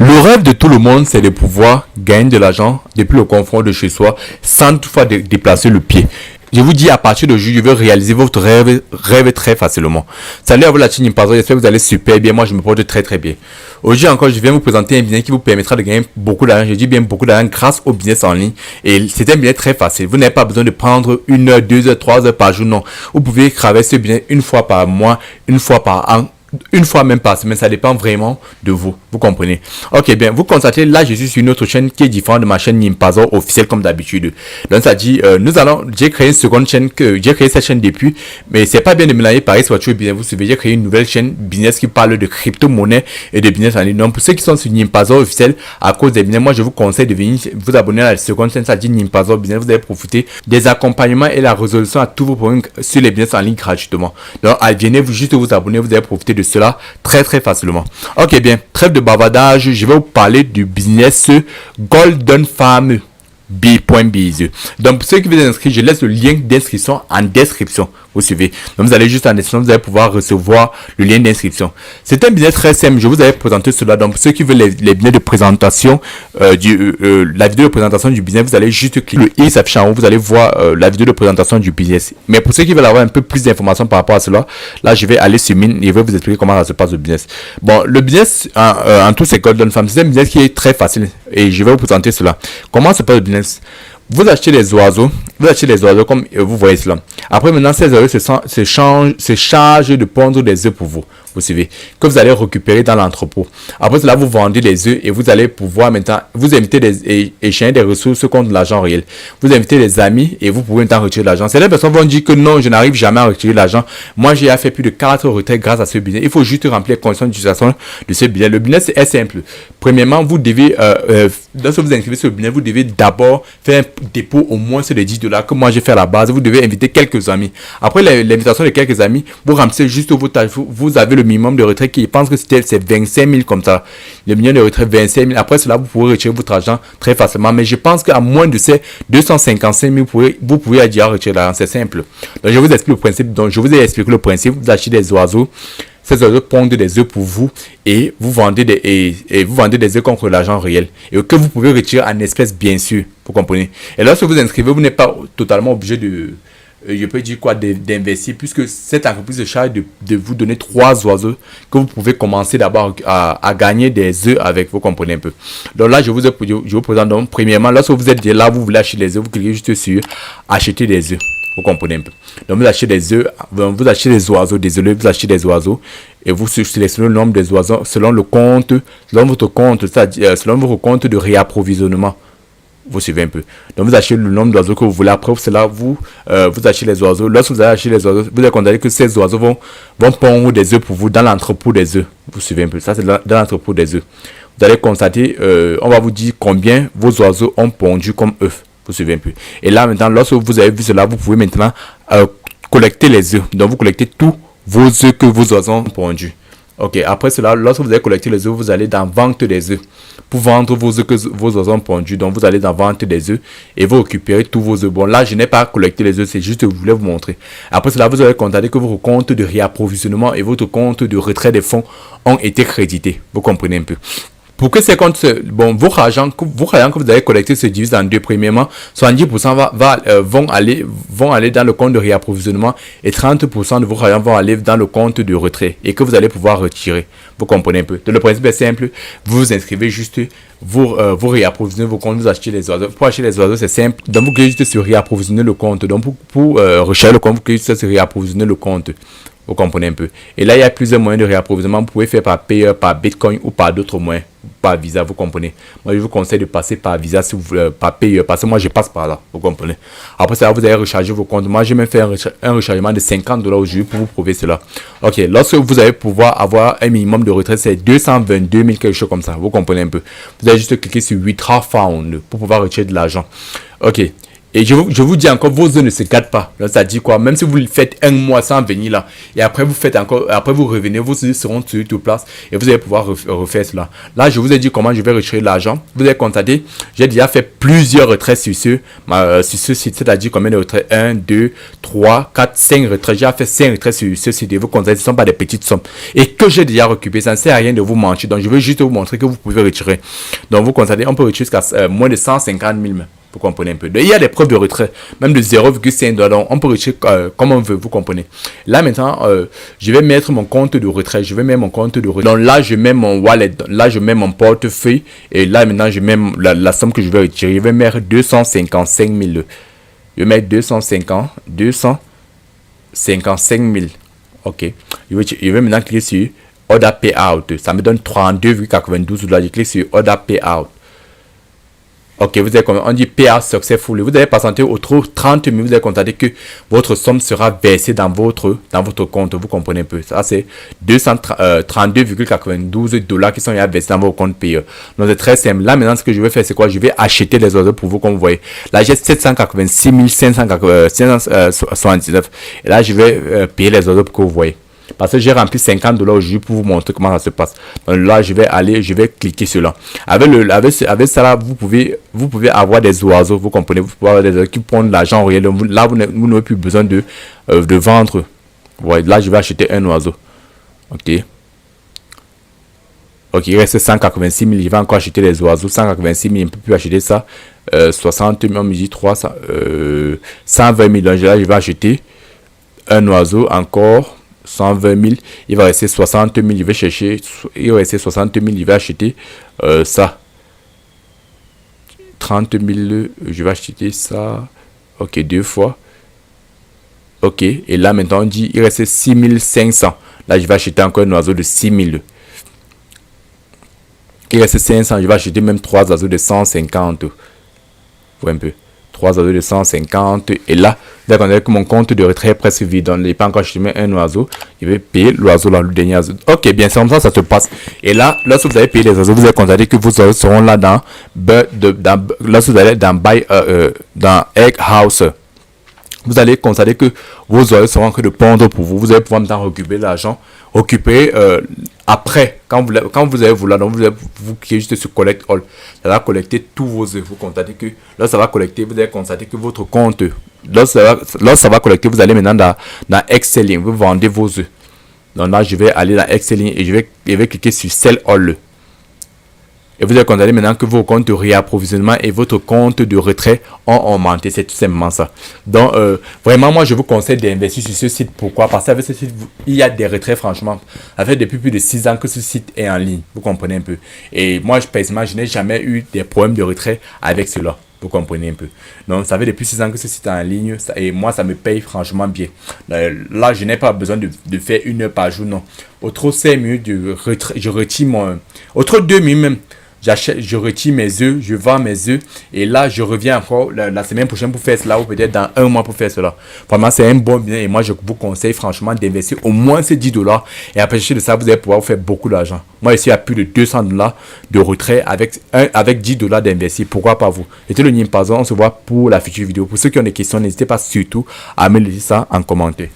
Le rêve de tout le monde, c'est de pouvoir gagner de l'argent depuis le confort de chez soi sans toutefois déplacer le pied. Je vous dis, à partir d'aujourd'hui, je veux réaliser votre rêve très facilement. Salut à vous la team Nimpazo, j'espère que vous allez super bien. Moi, je me porte très très bien. Aujourd'hui encore, je viens vous présenter un business qui vous permettra de gagner beaucoup d'argent. Je dis bien beaucoup d'argent grâce au business en ligne. Et c'est un business très facile. Vous n'avez pas besoin de prendre 1 heure, 2 heures, 3 heures par jour. Non. Vous pouvez travailler ce business une fois par mois, une fois par an. Une fois même par semaine, ça dépend vraiment de vous. Vous comprenez? Ok, bien, vous constatez, là, je suis sur une autre chaîne qui est différente de ma chaîne Nimpazo officielle comme d'habitude. Donc, ça dit, j'ai créé une seconde chaîne j'ai créé cette chaîne depuis, mais c'est pas bien de mélanger pareil sur votre business. Vous savez, j'ai créé une nouvelle chaîne business qui parle de crypto-monnaie et de business en ligne. Donc, pour ceux qui sont sur Nimpazo officiel à cause des business, moi, je vous conseille de venir vous abonner à la seconde chaîne, ça dit Nimpazo business. Vous allez profiter des accompagnements et la résolution à tous vos problèmes sur les business en ligne gratuitement. Donc, venez juste vous abonner, vous allez profiter de cela très très facilement. Ok, bien, trêve de bavardage, je vais vous parler du business Golden Farm B.biz. Donc, pour ceux qui veulent inscrire, je laisse le lien d'inscription en description. Vous suivez. Donc, vous allez juste en description, vous allez pouvoir recevoir le lien d'inscription. C'est un business très simple. Je vous avais présenté cela. Donc, pour ceux qui veulent les business de présentation, la vidéo de présentation du business, vous allez juste cliquer le i s'affiche en haut. Vous allez voir la vidéo de présentation du business. Mais pour ceux qui veulent avoir un peu plus d'informations par rapport à cela, là, je vais aller sur Mine et je vais vous expliquer comment ça se passe au business. Bon, le business, en tout, c'est Golden Farm. C'est un business qui est très facile et je vais vous présenter cela. Comment se passe le business? Vous achetez les oiseaux comme vous voyez cela. Après, maintenant, ces oiseaux se chargent de pondre des œufs pour vous. Vous savez, que vous allez récupérer dans l'entrepôt. Après cela, vous vendez les œufs et vous allez pouvoir maintenant, vous inviter échanger des ressources contre l'argent réel. Vous invitez des amis et vous pouvez maintenant retirer de l'argent. Certaines personnes vont dire que non, je n'arrive jamais à retirer de l'argent. Moi, j'ai fait plus de 4 retraits grâce à ce business. Il faut juste remplir les conditions d'utilisation de ce business. Le business est simple. Premièrement, vous devez, lorsque vous inscrivez sur le business, vous devez d'abord faire un dépôt au moins sur les $10 que moi j'ai fait à la base. Vous devez inviter quelques amis. Après l'invitation de quelques amis, vous remplissez juste vos tâches. Vous avez le minimum de retrait qui pense que c'est 25 000 comme ça. Le minimum de retrait 25 000. Après cela, vous pouvez retirer votre argent très facilement. Mais je pense qu'à moins de ces 255 000, vous pouvez déjà retirer l'argent. C'est simple. Donc je vous explique le principe. Donc je vous ai expliqué le principe. Vous achetez des oiseaux. Ces oiseaux pondent des œufs pour vous et vous vendez des œufs contre l'argent réel et que vous pouvez retirer en espèces, bien sûr. Vous comprenez? Et lorsque vous inscrivez, vous n'êtes pas totalement obligé de, je peux dire quoi, d'investir, puisque cette entreprise se charge de vous donner 3 oiseaux que vous pouvez commencer d'abord à gagner des œufs avec. Vous comprenez un peu? Donc là, je vous présente donc premièrement, lorsque vous êtes là, vous voulez acheter des œufs, vous cliquez juste sur acheter des œufs. Vous comprenez un peu. Donc vous achetez des œufs, vous achetez des oiseaux, désolé, vous achetez des oiseaux et vous sélectionnez le nombre des oiseaux selon le compte, selon votre compte, c'est-à-dire selon votre compte de réapprovisionnement. Vous suivez un peu. Donc vous achetez le nombre d'oiseaux que vous voulez. Après cela, vous achetez les oiseaux. Lorsque vous achetez les oiseaux, vous allez constater que ces oiseaux vont pondre des œufs pour vous dans l'entrepôt des œufs. Vous suivez un peu. Ça, c'est dans l'entrepôt des œufs. Vous allez constater, on va vous dire combien vos oiseaux ont pondu comme œufs. Vous suivez un peu. Et là, maintenant, lorsque vous avez vu cela, vous pouvez maintenant collecter les œufs. Donc, vous collectez tous vos œufs que vos oiseaux ont pondus. Ok, après cela, lorsque vous avez collecté les œufs, vous allez dans vente des œufs. Pour vendre vos œufs que vos oiseaux ont pondus, donc vous allez dans vente des œufs et vous récupérez tous vos œufs. Bon, là, je n'ai pas collecté les œufs, c'est juste que je voulais vous montrer. Après cela, vous allez constater que votre compte de réapprovisionnement et votre compte de retrait des fonds ont été crédités. Vous comprenez un peu. Pour que ces comptes, votre argent que vous avez collecté se divise en deux. Premièrement, 70% vont aller dans le compte de réapprovisionnement et 30% de votre argent vont aller dans le compte de retrait et que vous allez pouvoir retirer. Vous comprenez un peu. Donc, le principe est simple. Vous vous inscrivez juste, vous réapprovisionnez vos comptes, vous achetez les oiseaux. Pour acheter les oiseaux, c'est simple. Donc, vous cliquez juste sur réapprovisionner le compte. Donc, pour recharger le compte, vous cliquez juste sur réapprovisionner le compte. Vous comprenez un peu. Et là, il y a plusieurs moyens de réapprovisionnement. Vous pouvez faire par Payer, par Bitcoin ou par d'autres moyens. Par Visa, vous comprenez. Moi, je vous conseille de passer par Visa, si vous voulez, par Payer, parce que moi, je passe par là. Vous comprenez. Après ça, vous allez recharger vos comptes. Moi, j'ai même fait un rechargement de $50 aujourd'hui pour vous prouver cela. Ok, lorsque vous allez pouvoir avoir un minimum de retrait, c'est 222 000, quelque chose comme ça. Vous comprenez un peu. Vous allez juste cliquer sur Withdraw Found pour pouvoir retirer de l'argent. Ok. Et je vous dis encore, vos œufs ne se gâtent pas. Donc, ça dit quoi? Même si vous faites un mois sans venir là, et après vous faites encore, après vous revenez, vos œufs seront sur place et vous allez pouvoir refaire cela. Là, je vous ai dit comment je vais retirer l'argent. Vous allez constater, j'ai déjà fait plusieurs retraits sur ce site, c'est-à-dire combien de retraits? 1, 2, 3, 4, 5 retraits. J'ai fait 5 retraits sur ce site et vous constatez, ce ne sont pas des petites sommes. Et que j'ai déjà récupéré, ça ne sert à rien de vous mentir. Donc, je veux juste vous montrer que vous pouvez retirer. Donc, vous constatez, on peut retirer jusqu'à moins de 150 000 mains. Vous comprenez un peu. Donc, il y a des preuves de retrait, même de 0,5 $. On peut retirer comme on veut, vous comprenez. Là, maintenant, je vais mettre mon compte de retrait. Je vais mettre mon compte de retrait. Donc là, je mets mon wallet. Là, je mets mon portefeuille. Et là, maintenant, je mets la somme que je vais retirer. Je vais mettre 255 000. Je vais mettre 255 000. OK. Je vais maintenant cliquer sur Order Payout. Ça me donne 32,92 $. Je clique sur Order Payout. Ok, vous avez on dit payout successful. Vous allez patienter autour de 30 minutes. Vous allez constater que votre somme sera versée dans votre compte. Vous comprenez un peu. Ça, c'est 232,92 $ qui sont versés dans votre compte payeur. Donc, c'est très simple. Là, maintenant, ce que je vais faire, c'est quoi? Je vais acheter les oiseaux pour vous, comme vous voyez. Là, j'ai 786 579. Et là, je vais payer les oiseaux pour que vous voyez. Parce que j'ai rempli 50 $ aujourd'hui pour vous montrer comment ça se passe. Donc là, je vais cliquer sur là. Avec ça là, vous pouvez avoir des oiseaux. Vous comprenez? Vous pouvez avoir des oiseaux qui prennent l'argent réel. Là, vous n'avez plus besoin de vendre. Ouais, là, je vais acheter un oiseau. Ok. Ok, il reste 186 000. Je vais encore acheter les oiseaux. 186 000, je ne peux plus acheter ça. 60 000, on me dit 300, 120 000. Donc là, je vais acheter un oiseau encore. 120 000, il va rester 60 000, il va chercher, il va rester 60 000, il va acheter ça. 30 000, je vais acheter ça. Ok, 2 fois. Ok, et là maintenant on dit, il reste 6 500. Là, je vais acheter encore un oiseau de 6 000. Il reste 500, je vais acheter même 3 oiseaux de 150. Vous un peu. 3 oiseaux de 150. Et là, vous avez que mon compte de retrait est presque vide. Donc, il n'est pas encore acheté un oiseau. Je vais payer l'oiseau là, le dernier oiseau. Ok, bien, c'est comme ça se passe. Et là, lorsque vous avez payé les oiseaux, vous allez constater que vos oiseaux seront là lorsque vous allez dans Egg House. Vous allez constater que vos oiseaux seront en train de pondre pour vous. Vous allez pouvoir maintenant récupérer l'argent. Récupérer après, quand vous allez vouloir, donc vous cliquez juste sur Collect All. Ça va collecter tous vos œufs. Vous constatez que là, ça va collecter. Vous allez constater que votre compte, là, ça va collecter. Vous allez maintenant dans Excelling. Vous vendez vos œufs. Donc là, je vais aller dans Excelling et je vais cliquer sur Sell All. Et vous allez constater maintenant que vos comptes de réapprovisionnement et votre compte de retrait ont augmenté. C'est tout simplement ça. Donc, vraiment, moi, je vous conseille d'investir sur ce site. Pourquoi? Parce qu'avec ce site, il y a des retraits, franchement. Ça fait depuis plus de 6 ans que ce site est en ligne. Vous comprenez un peu. Et moi, personnellement, je n'ai jamais eu des problèmes de retrait avec cela. Vous comprenez un peu. Donc, ça fait depuis 6 ans que ce site est en ligne. Et moi, ça me paye franchement bien. Là, je n'ai pas besoin de faire 1 heure par jour, non. Au trop 5 minutes de retrait, je retire mon... Au trop 2 minutes même. Je retire mes œufs, je vends mes œufs et là je reviens encore la semaine prochaine pour faire cela ou peut-être dans 1 mois pour faire cela. Vraiment c'est un bon bien et moi je vous conseille franchement d'investir au moins ces 10 $ et après de ça vous allez pouvoir faire beaucoup d'argent. Moi ici il y a plus de 200 $ de retrait avec 10 $ d'investir. Pourquoi pas vous? C'était le Nimpazo, on se voit pour la future vidéo. Pour ceux qui ont des questions n'hésitez pas surtout à me laisser ça en commentaire.